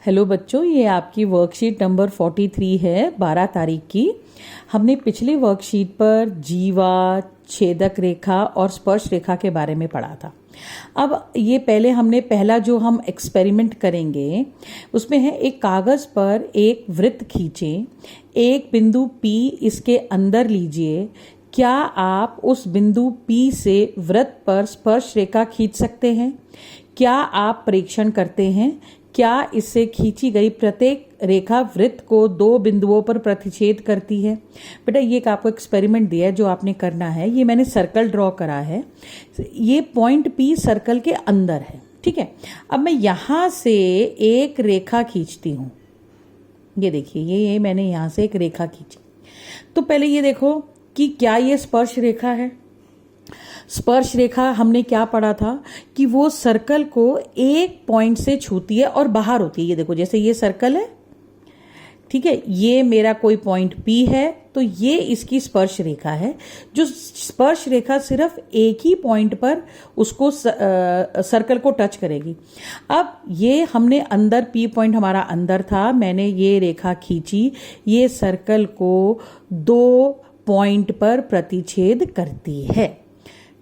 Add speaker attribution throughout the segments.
Speaker 1: Hello बच्चों, ये आपकी वर्कशीट नंबर 43 है 12 तारीख की। हमने पिछली वर्कशीट पर जीवा, छेदक रेखा और स्पर्श रेखा के बारे में पढ़ा था। अब ये हमने पहला जो हम एक्सपेरिमेंट करेंगे उसमें है एक कागज़ पर एक वृत्त खींचें, एक बिंदु P इसके अंदर लीजिए। क्या आप उस बिंदु P से वृत्त पर स्पर्श रेखा खींच सकते हैं? क्या आप परीक्षण करते हैं क्या इससे खींची गई प्रत्येक रेखा वृत्त को दो बिंदुओं पर प्रतिच्छेद करती है? बेटा ये एक आपको एक्सपेरिमेंट दिया है जो आपने करना है। ये मैंने सर्कल ड्रॉ करा है। ये पॉइंट P सर्कल के अंदर है, ठीक है। अब मैं यहाँ से एक रेखा खींचती हूँ। ये देखिए, ये मैंने यहाँ से एक रेखा खींची। तो पहले ये देखो कि क्या ये स्पर्श रेखा है। स्पर्श रेखा हमने क्या पढ़ा था कि वो सर्कल को एक पॉइंट से छूती है और बाहर होती है। ये देखो, जैसे ये सर्कल है, ठीक है, ये मेरा कोई पॉइंट P है, तो ये इसकी स्पर्श रेखा है। जो स्पर्श रेखा सिर्फ एक ही पॉइंट पर उसको सर्कल को टच करेगी। अब ये हमने अंदर P पॉइंट हमारा अंदर था, मैंने ये रेखा खींची, ये सर्कल को दो पॉइंट पर प्रतिच्छेद करती है,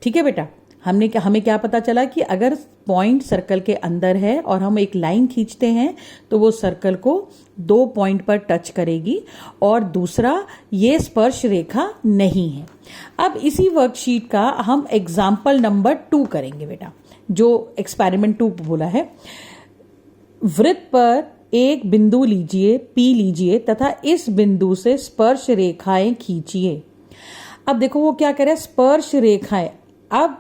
Speaker 1: ठीक है बेटा। हमें क्या पता चला कि अगर पॉइंट सर्कल के अंदर है और हम एक लाइन खींचते हैं तो वो सर्कल को दो पॉइंट पर टच करेगी, और दूसरा ये स्पर्श रेखा नहीं है। अब इसी वर्कशीट का हम एग्जाम्पल नंबर 2 करेंगे बेटा, जो एक्सपेरिमेंट 2 बोला है। वृत्त पर एक बिंदु लीजिए, P लीजिए तथा इस बिंदु से स्पर्श रेखाएं खींचिए। अब देखो वो क्या कह रहा है, स्पर्श रेखाएं। अब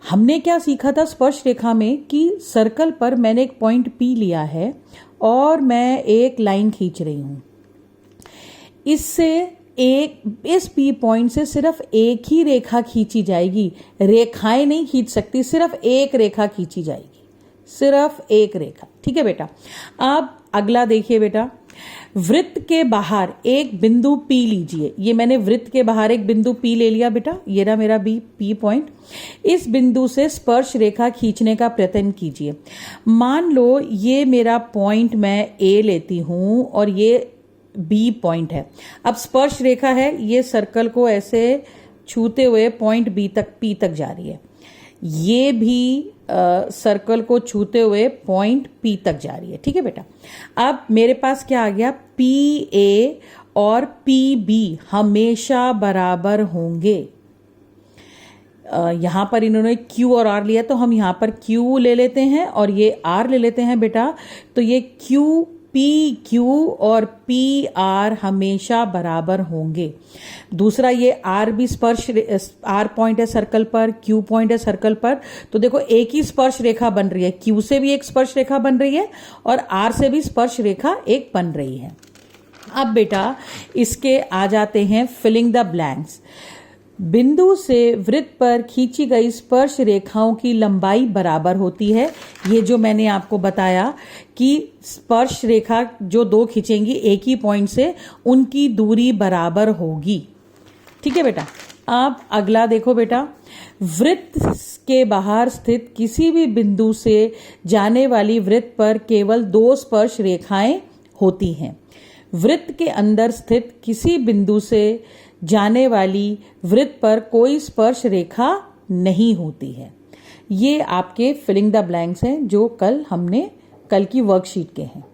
Speaker 1: हमने क्या सीखा था स्पर्श रेखा में कि सर्कल पर मैंने एक पॉइंट P लिया है और मैं एक लाइन खींच रही हूं। इस P पॉइंट से सिर्फ एक ही रेखा खींची जाएगी, रेखाएं नहीं खींच सकती, सिर्फ एक रेखा खींची जाएगी, सिर्फ एक रेखा, ठीक है बेटा। अब अगला देखिए बेटा, वृत्त के बाहर एक बिंदु P लीजिए। ये मैंने वृत्त के बाहर एक बिंदु P ले लिया बेटा, ये रहा मेरा P पॉइंट। इस बिंदु से स्पर्श रेखा खींचने का प्रयत्न कीजिए। मान लो ये मेरा पॉइंट मैं A लेती हूं और ये B पॉइंट है। अब स्पर्श रेखा है, ये सर्कल को ऐसे छूते हुए पॉइंट P तक जा रही है। ये भी सर्कल को छूते हुए पॉइंट P तक जा रही है, ठीक है बेटा। अब मेरे पास क्या आ गया, PA और PB हमेशा बराबर होंगे। यहां पर इन्होंने Q और R लिया, तो हम यहां पर Q ले लेते हैं और ये R ले लेते हैं बेटा। तो ये PQ और PR हमेशा बराबर होंगे। दूसरा, ये R भी R पॉइंट है सर्कल पर, Q पॉइंट है सर्कल पर, तो देखो एक ही स्पर्श रेखा बन रही है। Q से भी एक स्पर्श रेखा बन रही है और R से भी स्पर्श रेखा एक बन रही है। अब बेटा इसके आ जाते हैं फिलिंग द ब्लैंक्स। बिंदु से वृत्त पर खींची गई स्पर्श रेखाओं की लंबाई बराबर होती है। ये जो मैंने आपको बताया कि स्पर्श रेखा जो दो खींचेंगी एक ही पॉइंट से, उनकी दूरी बराबर होगी, ठीक है बेटा। अब अगला देखो बेटा, वृत्त के बाहर स्थित किसी भी बिंदु से जाने वाली वृत्त पर केवल दो स्पर्श रेखाएं होती हैं। वृत्त के अंदर स्थित किसी बिंदु से जाने वाली वृत्त पर कोई स्पर्श रेखा नहीं होती है। ये आपके फिलिंग द ब्लैंक्स हैं जो कल की वर्कशीट के हैं।